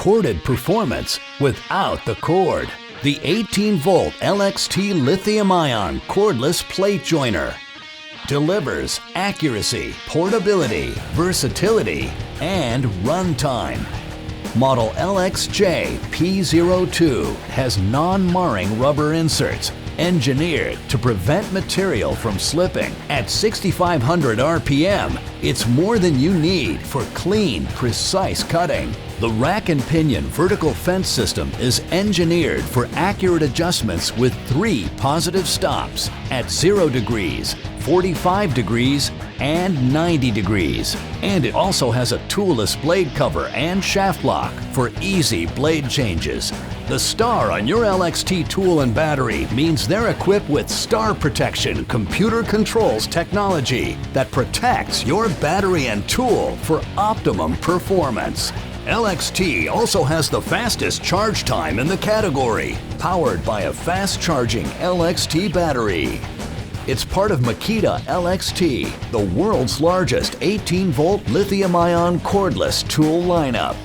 corded performance without the cord. The 18-volt LXT lithium-ion cordless plate joiner delivers accuracy, portability, versatility, and runtime. Model LXJ P02 has non-marring rubber inserts engineered to prevent material from slipping. At 6,500 RPM, it's more than you need for clean, precise cutting. The rack-and-pinion vertical fence system is engineered for accurate adjustments with 3 positive stops at 0 degrees, 45 degrees, and 90 degrees. And it also has a toolless blade cover and shaft lock for easy blade changes. The star on your LXT tool and battery means they're equipped with Star Protection computer controls technology that protects your battery and tool for optimum performance. LXT also has the fastest charge time in the category, powered by a fast-charging LXT battery. It's part of MAKITA LXT, the world's largest 18-volt lithium-ion cordless tool lineup.